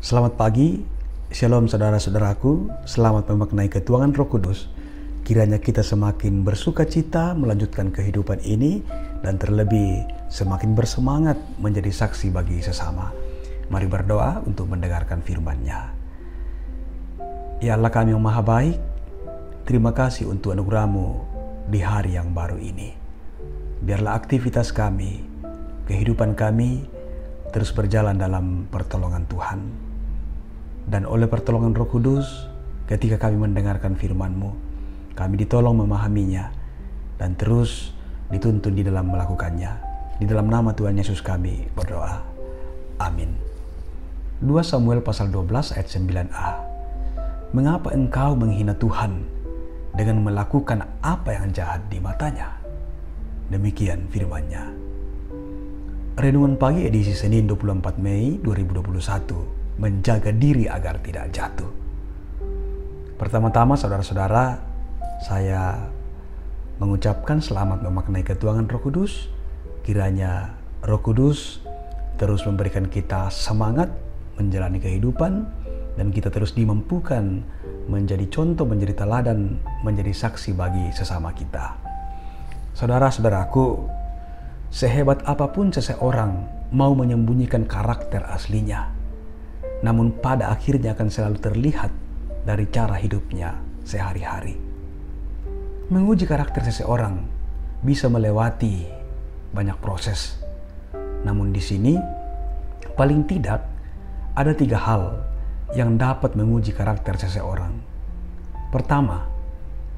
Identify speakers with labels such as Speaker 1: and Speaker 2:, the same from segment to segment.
Speaker 1: Selamat pagi, Shalom saudara-saudaraku, selamat memaknai ketuangan Roh Kudus. Kiranya kita semakin bersuka cita melanjutkan kehidupan ini dan terlebih semakin bersemangat menjadi saksi bagi sesama. Mari berdoa untuk mendengarkan firman-Nya. Ya Allah kami yang maha baik, terima kasih untuk anugerah-Mu di hari yang baru ini. Biarlah aktivitas kami, kehidupan kami terus berjalan dalam pertolongan Tuhan. Dan oleh pertolongan Roh Kudus, ketika kami mendengarkan firman-Mu, kami ditolong memahaminya dan terus dituntun di dalam melakukannya. Di dalam nama Tuhan Yesus kami berdoa. Amin. 2 Samuel pasal 12 ayat 9a. Mengapa engkau menghina Tuhan dengan melakukan apa yang jahat di matanya? Demikian firman-Nya. Renungan pagi edisi Senin 24 Mei 2021. Menjaga diri agar tidak jatuh. Pertama-tama saudara-saudara, saya mengucapkan selamat memaknai ketuangan Roh Kudus. Kiranya Roh Kudus terus memberikan kita semangat menjalani kehidupan dan kita terus dimampukan menjadi contoh, menjadi teladan, menjadi saksi bagi sesama kita. Saudara-saudaraku, sehebat apapun seseorang mau menyembunyikan karakter aslinya, namun pada akhirnya akan selalu terlihat dari cara hidupnya sehari-hari. Menguji karakter seseorang bisa melewati banyak proses. Namun di sini paling tidak ada 3 hal yang dapat menguji karakter seseorang. Pertama,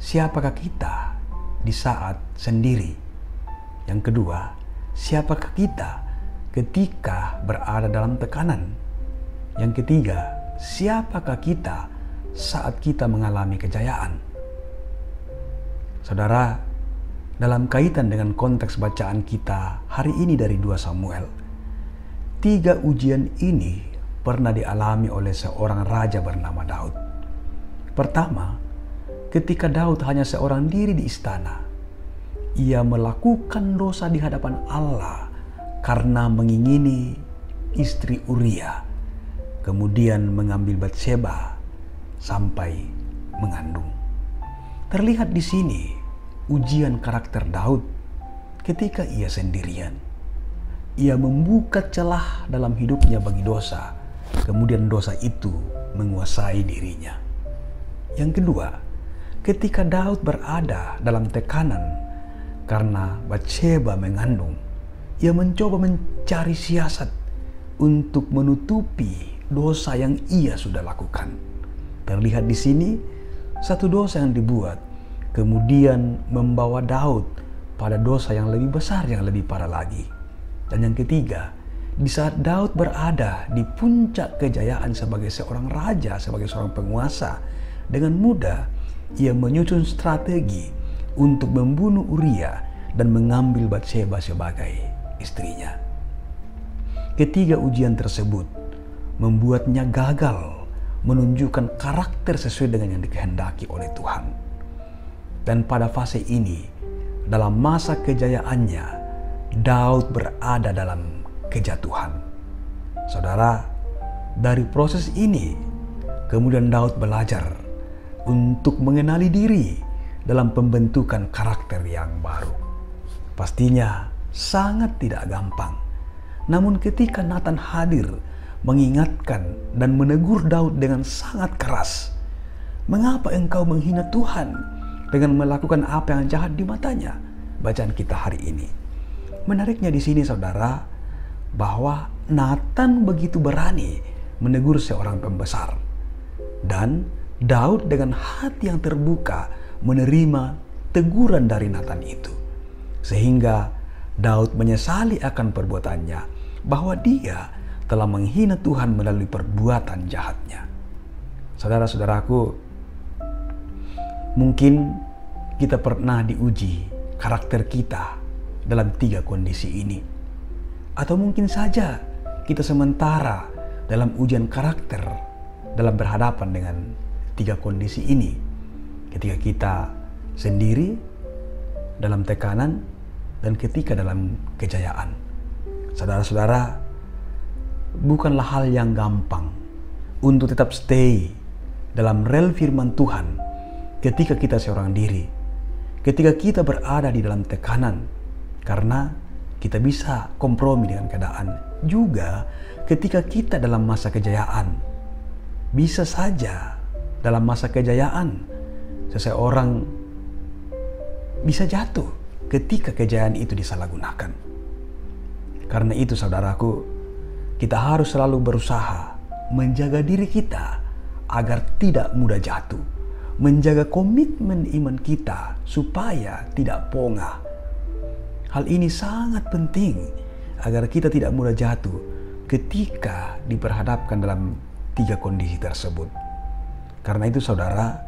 Speaker 1: siapakah kita di saat sendiri? Yang kedua, siapakah kita ketika berada dalam tekanan? Yang ketiga, siapakah kita saat kita mengalami kejayaan? Saudara, dalam kaitan dengan konteks bacaan kita hari ini dari 2 Samuel, 3 ujian ini pernah dialami oleh seorang raja bernama Daud. Pertama, ketika Daud hanya seorang diri di istana, ia melakukan dosa di hadapan Allah karena mengingini istri Uria, kemudian mengambil Batsheba sampai mengandung. Terlihat di sini ujian karakter Daud ketika ia sendirian. Ia membuka celah dalam hidupnya bagi dosa, kemudian dosa itu menguasai dirinya. Yang kedua, ketika Daud berada dalam tekanan karena Batsheba mengandung, ia mencoba mencari siasat untuk menutupi dosa yang ia sudah lakukan. Terlihat di sini satu dosa yang dibuat kemudian membawa Daud pada dosa yang lebih besar, yang lebih parah lagi. Dan yang ketiga, di saat Daud berada di puncak kejayaan sebagai seorang raja, sebagai seorang penguasa, dengan mudah ia menyusun strategi untuk membunuh Uria dan mengambil Batsheba sebagai istrinya. Ketiga ujian tersebut membuatnya gagal menunjukkan karakter sesuai dengan yang dikehendaki oleh Tuhan. Dan pada fase ini, dalam masa kejayaannya, Daud berada dalam kejatuhan. Saudara, dari proses ini, kemudian Daud belajar untuk mengenali diri dalam pembentukan karakter yang baru. Pastinya sangat tidak gampang. Namun ketika Nathan hadir mengingatkan dan menegur Daud dengan sangat keras, "Mengapa engkau menghina Tuhan dengan melakukan apa yang jahat di matanya?" Bacaan kita hari ini. Menariknya di sini saudara, bahwa Nathan begitu berani menegur seorang pembesar. Dan Daud dengan hati yang terbuka menerima teguran dari Nathan itu. Sehingga Daud menyesali akan perbuatannya, bahwa dia telah menghina Tuhan melalui perbuatan jahatnya. Saudara-saudaraku, mungkin kita pernah diuji karakter kita dalam 3 kondisi ini. Atau mungkin saja kita sementara dalam ujian karakter dalam berhadapan dengan 3 kondisi ini. Ketika kita sendiri dalam tekanan dan ketika dalam kejayaan. Saudara-saudara, bukanlah hal yang gampang untuk tetap stay dalam rel firman Tuhan ketika kita seorang diri, ketika kita berada di dalam tekanan, karena kita bisa kompromi dengan keadaan. Juga ketika kita dalam masa kejayaan, bisa saja dalam masa kejayaan seseorang bisa jatuh ketika kejayaan itu disalahgunakan. Karena itu saudaraku, kita harus selalu berusaha menjaga diri kita agar tidak mudah jatuh, menjaga komitmen iman kita supaya tidak pongah. Hal ini sangat penting agar kita tidak mudah jatuh ketika diperhadapkan dalam 3 kondisi tersebut. Karena itu saudara,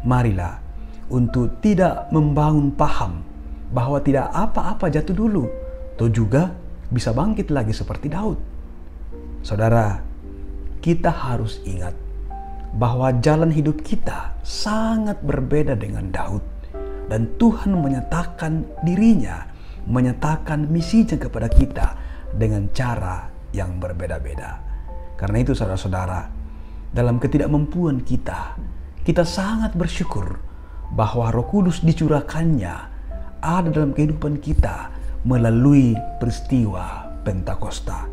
Speaker 1: marilah untuk tidak membangun paham bahwa tidak apa-apa jatuh dulu, atau juga bisa bangkit lagi seperti Daud. Saudara, kita harus ingat bahwa jalan hidup kita sangat berbeda dengan Daud, dan Tuhan menyatakan dirinya, menyatakan misinya kepada kita dengan cara yang berbeda-beda. Karena itu saudara-saudara, dalam ketidakmampuan kita, kita sangat bersyukur bahwa Roh Kudus dicurahkannya ada dalam kehidupan kita melalui peristiwa Pentakosta.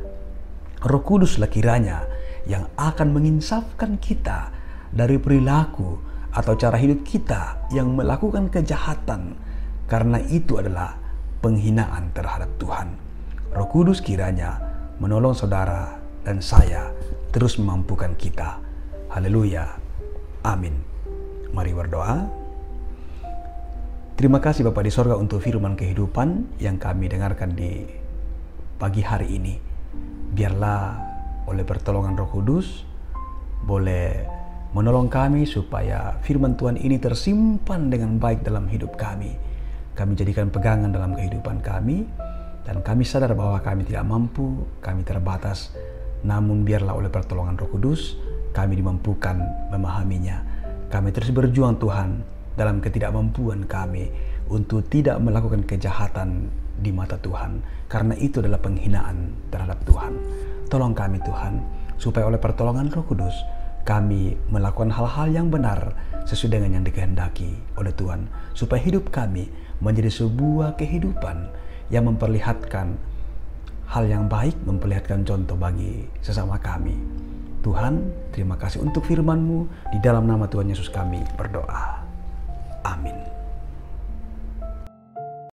Speaker 1: Roh Kuduslah kiranya yang akan menginsafkan kita dari perilaku atau cara hidup kita yang melakukan kejahatan, karena itu adalah penghinaan terhadap Tuhan. Roh Kudus kiranya menolong saudara dan saya terus memampukan kita. Haleluya. Amin. Mari berdoa. Terima kasih Bapa di sorga untuk firman kehidupan yang kami dengarkan di pagi hari ini. Biarlah oleh pertolongan Roh Kudus boleh menolong kami supaya firman Tuhan ini tersimpan dengan baik dalam hidup kami. Kami jadikan pegangan dalam kehidupan kami, dan kami sadar bahwa kami tidak mampu, kami terbatas. Namun biarlah oleh pertolongan Roh Kudus kami dimampukan memahaminya. Kami terus berjuang Tuhan dalam ketidakmampuan kami untuk tidak melakukan kejahatan di mata Tuhan, karena itu adalah penghinaan terhadap Tuhan. Tolong kami Tuhan, supaya oleh pertolongan Roh Kudus kami melakukan hal-hal yang benar sesuai dengan yang dikehendaki oleh Tuhan, supaya hidup kami menjadi sebuah kehidupan yang memperlihatkan hal yang baik, memperlihatkan contoh bagi sesama kami. Tuhan, terima kasih untuk firman-Mu. Di dalam nama Tuhan Yesus kami berdoa. Amin.